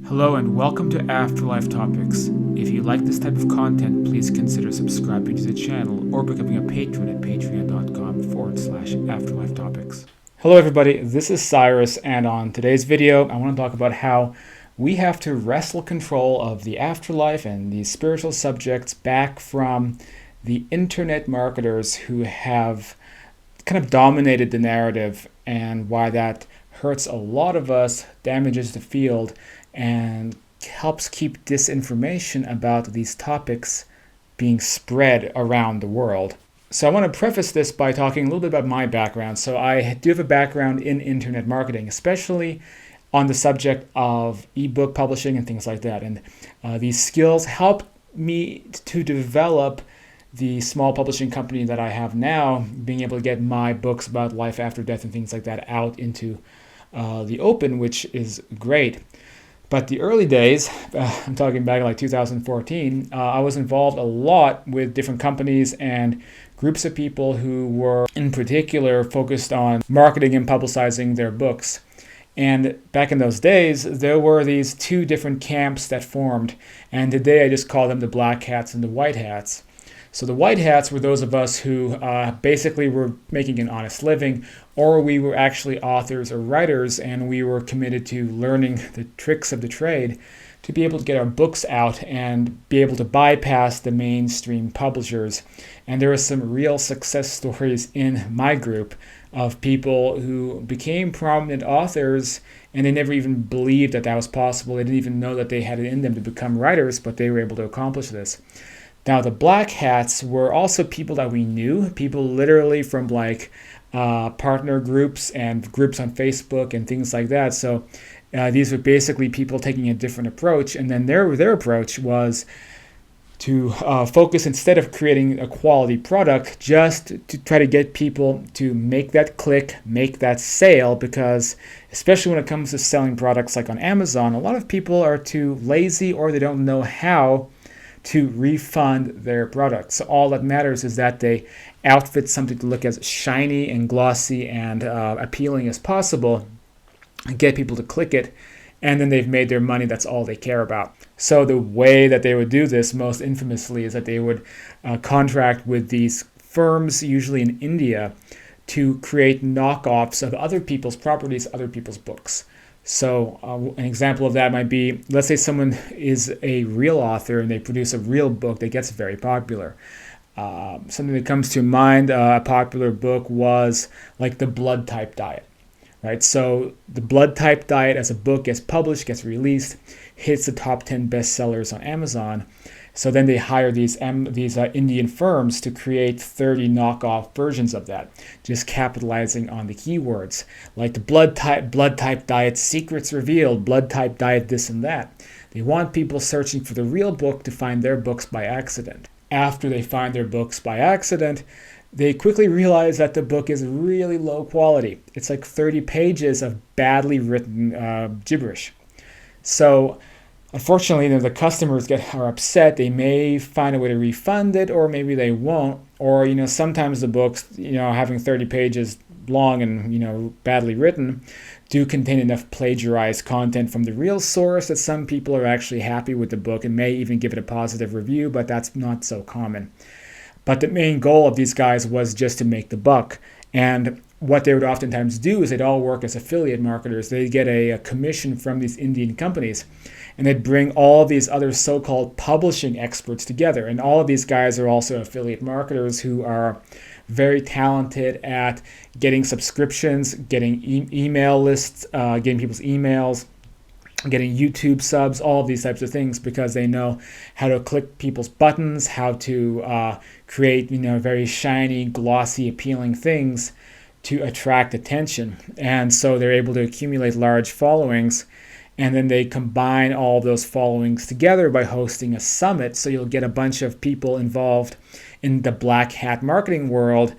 Hello and welcome to Afterlife Topics. If you like this type of content, please consider subscribing to the channel or becoming a patron at patreon.com/Afterlife Topics. Hello everybody, this is Cyrus, and on today's video I want to talk about how we have to wrestle control of the afterlife and these spiritual subjects back from the internet marketers who have kind of dominated the narrative, and why that hurts a lot of us, damages the field, and helps keep disinformation about these topics being spread around the world. So I want to preface this by talking a little bit about my background. So I do have a background in internet marketing, especially on the subject of ebook publishing and things like that. And these skills help me to develop the small publishing company that I have now, being able to get my books about life after death and things like that out into the open, which is great. But the early days, I'm talking back like 2014, I was involved a lot with different companies and groups of people who were in particular focused on marketing and publicizing their books. And back in those days, there were these two different camps that formed. And today I just call them the black hats and the white hats. So the white hats were those of us who basically were making an honest living, or we were actually authors or writers, and we were committed to learning the tricks of the trade to be able to get our books out and be able to bypass the mainstream publishers. And there are some real success stories in my group of people who became prominent authors, and they never even believed that that was possible. They didn't even know that they had it in them to become writers, but they were able to accomplish this. Now, the black hats were also people that we knew, people literally from like partner groups and groups on Facebook and things like that. So these were basically people taking a different approach. And then their approach was to focus, instead of creating a quality product, just to try to get people to make that click, make that sale, because especially when it comes to selling products like on Amazon, a lot of people are too lazy or they don't know how to refund their products. So all that matters is that they outfit something to look as shiny and glossy and appealing as possible and get people to click it, and then they've made their money. That's all they care about. So the way that they would do this most infamously is that they would contract with these firms, usually in India, to create knockoffs of other people's properties, other people's books. So an example of that might be, let's say someone is a real author and they produce a real book that gets very popular. Something that comes to mind, a popular book was like the blood type diet, right? So the blood type diet as a book gets published, gets released, hits the top 10 bestsellers on Amazon. So then they hire these Indian firms to create 30 knockoff versions of that, just capitalizing on the keywords, like the blood type diet secrets revealed, blood type diet this and that. They want people searching for the real book to find their books by accident. After they find their books by accident, they quickly realize that the book is really low quality. It's like 30 pages of badly written gibberish. So unfortunately, the customers are upset. They may find a way to refund it, or maybe they won't. Or sometimes the books, having 30 pages long and badly written, do contain enough plagiarized content from the real source that some people are actually happy with the book and may even give it a positive review, but that's not so common. But the main goal of these guys was just to make the buck. And what they would oftentimes do is they'd all work as affiliate marketers. They'd get a commission from these Indian companies, and they'd bring all these other so-called publishing experts together. And all of these guys are also affiliate marketers who are very talented at getting subscriptions, getting email lists, getting people's emails, getting YouTube subs, all of these types of things, because they know how to click people's buttons, how to create very shiny, glossy, appealing things to attract attention. And so they're able to accumulate large followings, and then they combine all of those followings together by hosting a summit. So you'll get a bunch of people involved in the black hat marketing world,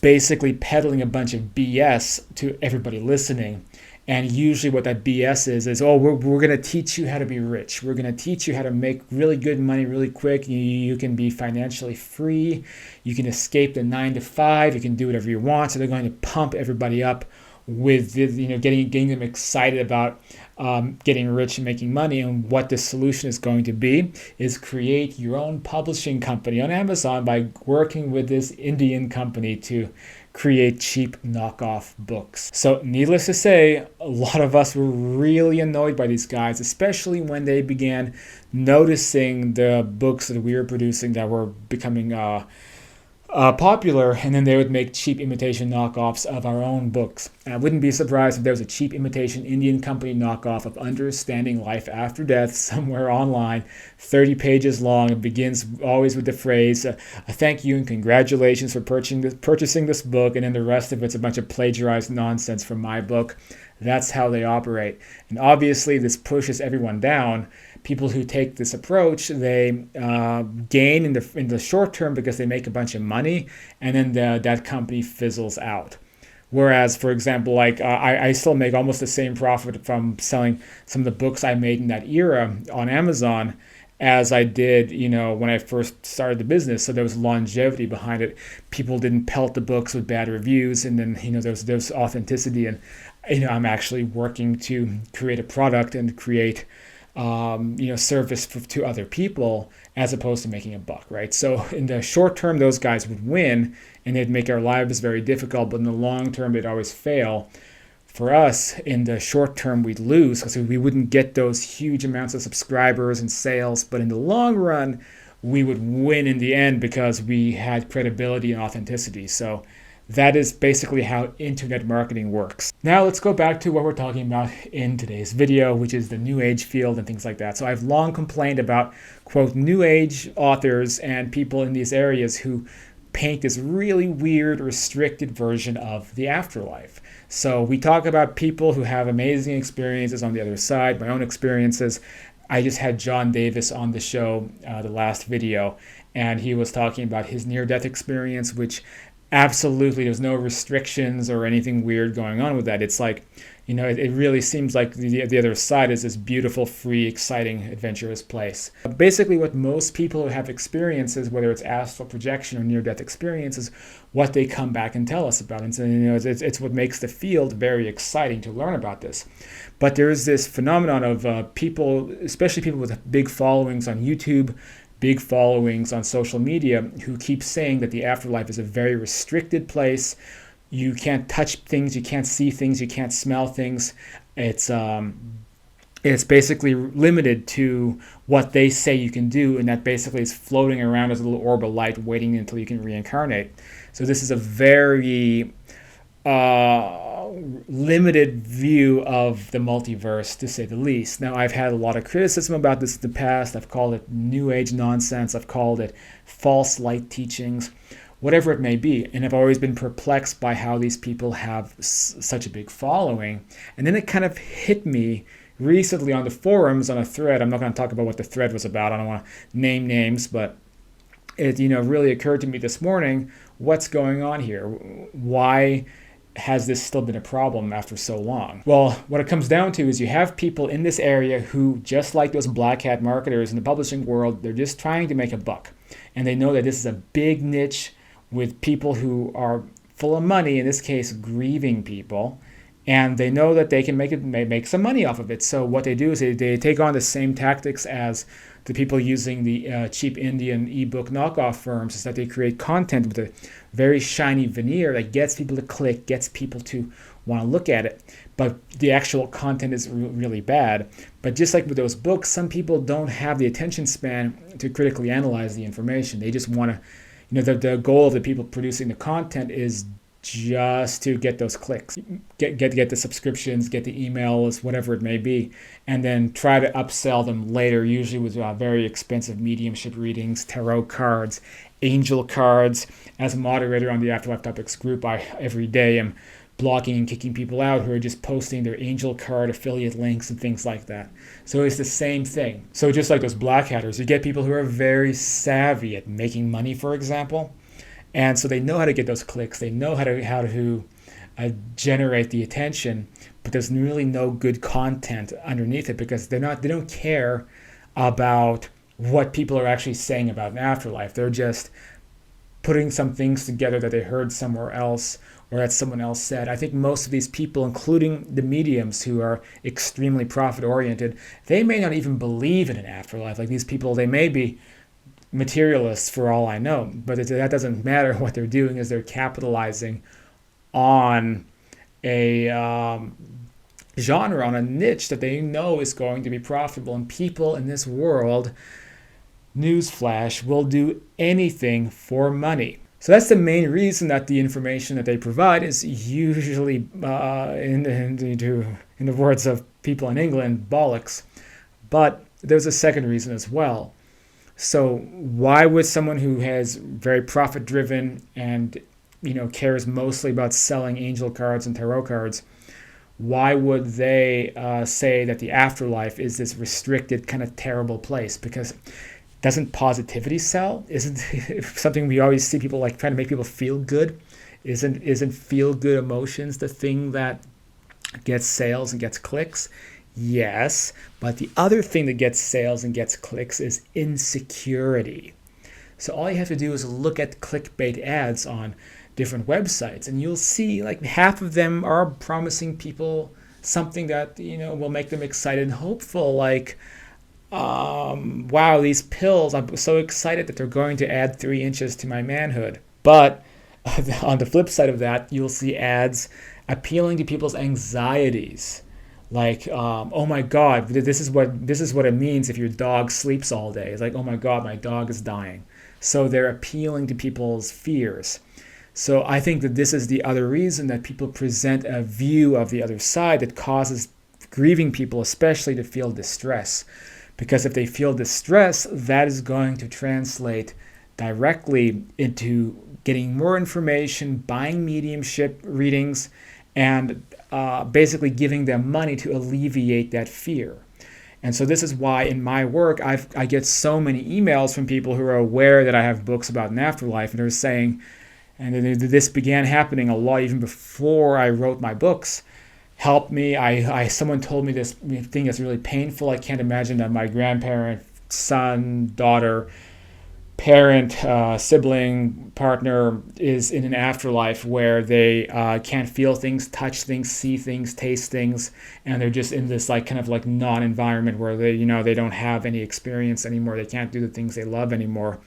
basically peddling a bunch of BS to everybody listening. And usually what that BS is we're going to teach you how to be rich. We're going to teach you how to make really good money really quick. You can be financially free. You can escape the 9 to 5. You can do whatever you want. So they're going to pump everybody up with getting them excited about getting rich and making money. And what the solution is going to be is create your own publishing company on Amazon by working with this Indian company to create cheap knockoff books. So needless to say, a lot of us were really annoyed by these guys, especially when they began noticing the books that we were producing that were becoming popular, and then they would make cheap imitation knockoffs of our own books. And I wouldn't be surprised if there was a cheap imitation Indian company knockoff of Understanding Life After Death somewhere online, 30 pages long. It begins always with the phrase, a thank you and congratulations for purchasing this book, and then the rest of it's a bunch of plagiarized nonsense from my book. That's how they operate. And obviously this pushes everyone down. People who take this approach, they gain in the short term because they make a bunch of money, and then that company fizzles out. Whereas, for example, like I still make almost the same profit from selling some of the books I made in that era on Amazon as I did, when I first started the business. So there was longevity behind it. People didn't pelt the books with bad reviews, and then there's authenticity, and I'm actually working to create a product and create service to other people as opposed to making a buck, right? So in the short term, those guys would win and they'd make our lives very difficult, but in the long term, they'd always fail. For us, in the short term, we'd lose because we wouldn't get those huge amounts of subscribers and sales, but in the long run, we would win in the end because we had credibility and authenticity. So that is basically how internet marketing works. Now let's go back to what we're talking about in today's video, which is the New Age field and things like that. So I've long complained about, quote, New Age authors and people in these areas who paint this really weird, restricted version of the afterlife. So we talk about people who have amazing experiences on the other side, my own experiences. I just had John Davis on the show, the last video, and he was talking about his near-death experience, which absolutely there's no restrictions or anything weird going on with that. It's like, it really seems like the other side is this beautiful, free, exciting, adventurous place. Basically, what most people who have experiences, whether it's astral projection or near-death experiences, what they come back and tell us about. And so, it's what makes the field very exciting to learn about this. But there is this phenomenon of people, especially people with big followings on YouTube, big followings on social media, who keep saying that the afterlife is a very restricted place. You can't touch things, you can't see things, you can't smell things. It's basically limited to what they say you can do, and that basically is floating around as a little orb of light waiting until you can reincarnate. So this is a very limited view of the multiverse, to say the least. Now, I've had a lot of criticism about this in the past. I've called it New Age nonsense. I've called it false light teachings, whatever it may be. And I've always been perplexed by how these people have such a big following. And then it kind of hit me recently on the forums on a thread. I'm not going to talk about what the thread was about. I don't want to name names, but it really occurred to me this morning, what's going on here? Why has this still been a problem after so long? Well, what it comes down to is you have people in this area who, just like those black hat marketers in the publishing world, they're just trying to make a buck. And they know that this is a big niche with people who are full of money, in this case, grieving people. And they know that they can make some money off of it. So what they do is they take on the same tactics as the people using the cheap Indian ebook knockoff firms, is that they create content with a very shiny veneer that gets people to click, gets people to want to look at it. But the actual content is really bad. But just like with those books, some people don't have the attention span to critically analyze the information. They just want to, the goal of the people producing the content is just to get those clicks, get the subscriptions, get the emails, whatever it may be, and then try to upsell them later, usually with very expensive mediumship readings, tarot cards, angel cards. As a moderator on the Afterlife Topics group, I every day am blocking and kicking people out who are just posting their angel card affiliate links and things like that. So it's the same thing. So just like those black hatters, you get people who are very savvy at making money, for example. And so they know how to get those clicks. They know how to generate the attention, but there's really no good content underneath it because they don't care about what people are actually saying about an afterlife. They're just putting some things together that they heard somewhere else, or that someone else said. I think most of these people, including the mediums who are extremely profit oriented, they may not even believe in an afterlife. Like these people, they may be materialists for all I know, but that doesn't matter. What they're doing is they're capitalizing on a genre, on a niche that they know is going to be profitable. And people in this world, newsflash, will do anything for money. So that's the main reason that the information that they provide is usually, in the words of people in England, bollocks. But there's a second reason as well. So why would someone who has very profit driven and cares mostly about selling angel cards and tarot cards, why would they say that the afterlife is this restricted kind of terrible place? Because doesn't positivity sell? Isn't something we always see people like trying to make people feel good? Isn't feel good emotions the thing that gets sales and gets clicks? Yes, but the other thing that gets sales and gets clicks is insecurity. So all you have to do is look at clickbait ads on different websites, and you'll see like half of them are promising people something that will make them excited and hopeful. Like, wow, these pills! I'm so excited that they're going to add 3 inches to my manhood. But on the flip side of that, you'll see ads appealing to people's anxieties. Like, oh my God, this is what it means if your dog sleeps all day. It's like, oh my God, my dog is dying. So they're appealing to people's fears. So I think that this is the other reason that people present a view of the other side that causes grieving people especially to feel distress. Because if they feel distress, that is going to translate directly into getting more information, buying mediumship readings, and basically giving them money to alleviate that fear. And so this is why in my work, I get so many emails from people who are aware that I have books about an afterlife, and they're saying, and this began happening a lot even before I wrote my books, help me. Someone told me this thing that's really painful. I can't imagine that my grandparent, son, daughter, parent, sibling, partner is in an afterlife where they can't feel things, touch things, see things, taste things, and they're just in this like kind of like non-environment where they don't have any experience anymore. They can't do the things they love anymore.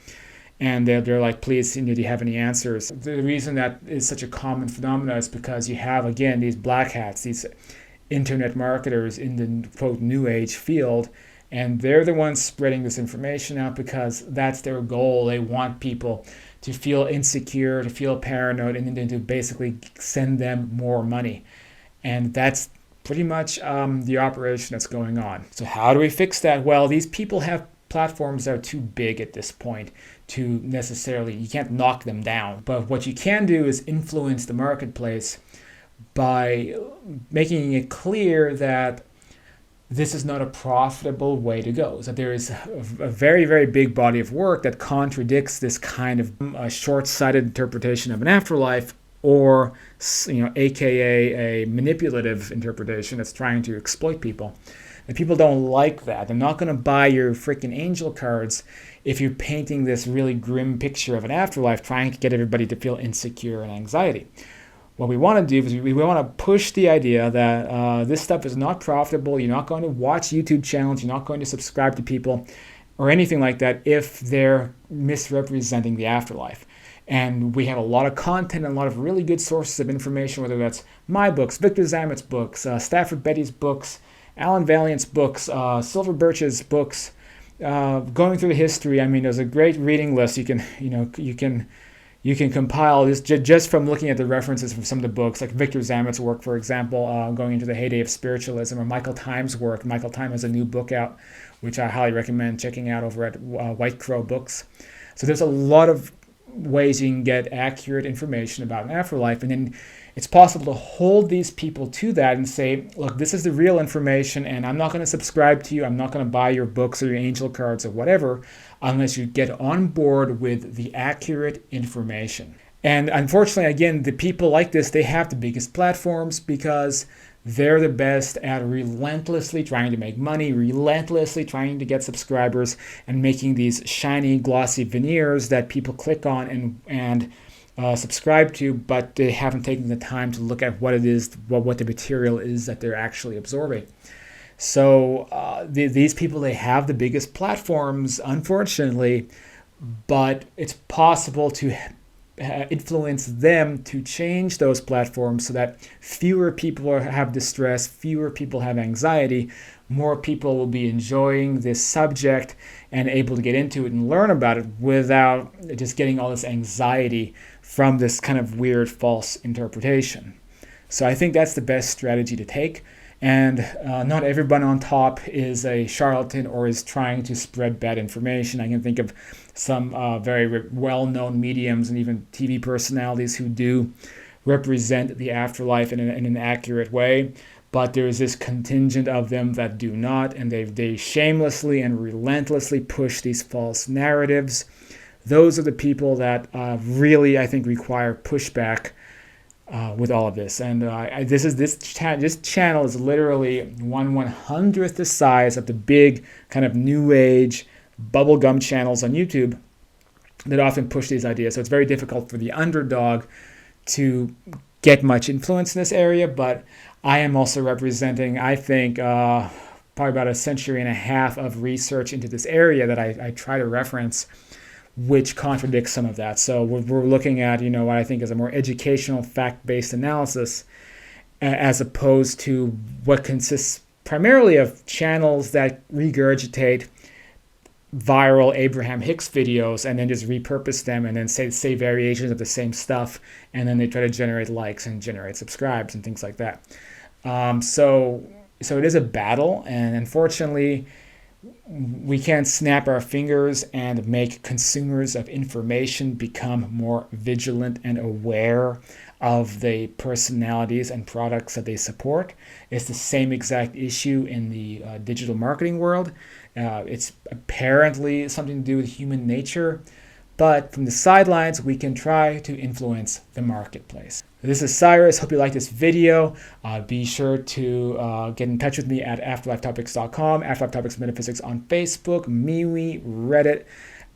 And they're like, please, do you have any answers? The reason that is such a common phenomenon is because you have, again, these black hats, these internet marketers in the, quote, new age field, and they're the ones spreading this information out because that's their goal. They want people to feel insecure, to feel paranoid, and then to basically send them more money. And that's pretty much the operation that's going on. So how do we fix that? Well, these people have platforms that are too big at this point to necessarily, you can't knock them down. But what you can do is influence the marketplace by making it clear that this is not a profitable way to go. So there is a very, very big body of work that contradicts this kind of short-sighted interpretation of an afterlife, or AKA a manipulative interpretation that's trying to exploit people. And people don't like that. They're not going to buy your freaking angel cards if you're painting this really grim picture of an afterlife, trying to get everybody to feel insecure and anxiety. What we want to do is we want to push the idea that this stuff is not profitable. You're not going to watch YouTube channels. You're not going to subscribe to people or anything like that if they're misrepresenting the afterlife. And we have a lot of content and a lot of really good sources of information, whether that's my books, Victor Zamet's books, Stafford Betty's books, Alan Valiant's books, Silver Birch's books, going through the history. I mean, there's a great reading list you can compile just from looking at the references from some of the books, like Victor Zamet's work, for example, going into the heyday of spiritualism, or Michael Time's work. Michael Time has a new book out, which I highly recommend checking out over at White Crow Books. So there's a lot of ways you can get accurate information about an afterlife, and then it's possible to hold these people to that and say, look, this is the real information, and I'm not going to subscribe to you. I'm not going to buy your books or your angel cards or whatever unless you get on board with the accurate information. And unfortunately, again, the people like this, they have the biggest platforms because they're the best at relentlessly trying to make money, relentlessly trying to get subscribers, and making these shiny, glossy veneers that people click on and subscribe to, but they haven't taken the time to look at what it is, what the material is that they're actually absorbing. So these people, they have the biggest platforms, unfortunately, but it's possible to influence them to change those platforms so that fewer people have distress, fewer people have anxiety, more people will be enjoying this subject and able to get into it and learn about it without just getting all this anxiety from this kind of weird false interpretation. So I think that's the best strategy to take. And not everyone on top is a charlatan or is trying to spread bad information. I can think of some very well-known mediums and even TV personalities who do represent the afterlife in an accurate way. But there is this contingent of them that do not, and they shamelessly and relentlessly push these false narratives. Those are the people that really, I think, require pushback with all of this. And this channel is literally 1/100th the size of the big kind of new age bubblegum channels on YouTube that often push these ideas. So it's very difficult for the underdog to get much influence in this area. But I am also representing, I think, probably about a century and a half of research into this area that I try to reference, which contradicts some of that. So we're looking at, what I think is a more educational, fact-based analysis, as opposed to what consists primarily of channels that regurgitate viral Abraham Hicks videos and then just repurpose them and then say variations of the same stuff, and then they try to generate likes and generate subscribes and things like that. So it is a battle, and unfortunately, we can't snap our fingers and make consumers of information become more vigilant and aware of the personalities and products that they support. It's the same exact issue in the digital marketing world. It's apparently something to do with human nature, but from the sidelines, we can try to influence the marketplace. This is Cyrus. Hope you liked this video. Be sure to get in touch with me at afterlifetopics.com, Afterlife Topics Metaphysics on Facebook, MeWe, Reddit.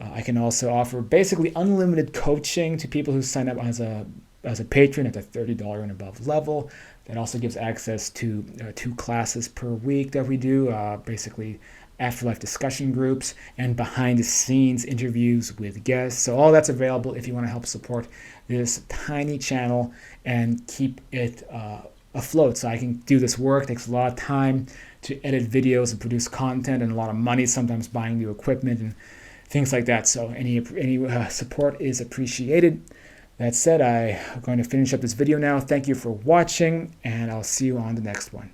I can also offer basically unlimited coaching to people who sign up as a patron at the $30 and above level. That also gives access to 2 classes per week that we do, basically afterlife discussion groups and behind the scenes interviews with guests. So all that's available if you want to help support this tiny channel and keep it afloat. So I can do this work. It takes a lot of time to edit videos and produce content, and a lot of money sometimes buying new equipment and things like that. So any support is appreciated. That said, I'm going to finish up this video now. Thank you for watching, and I'll see you on the next one.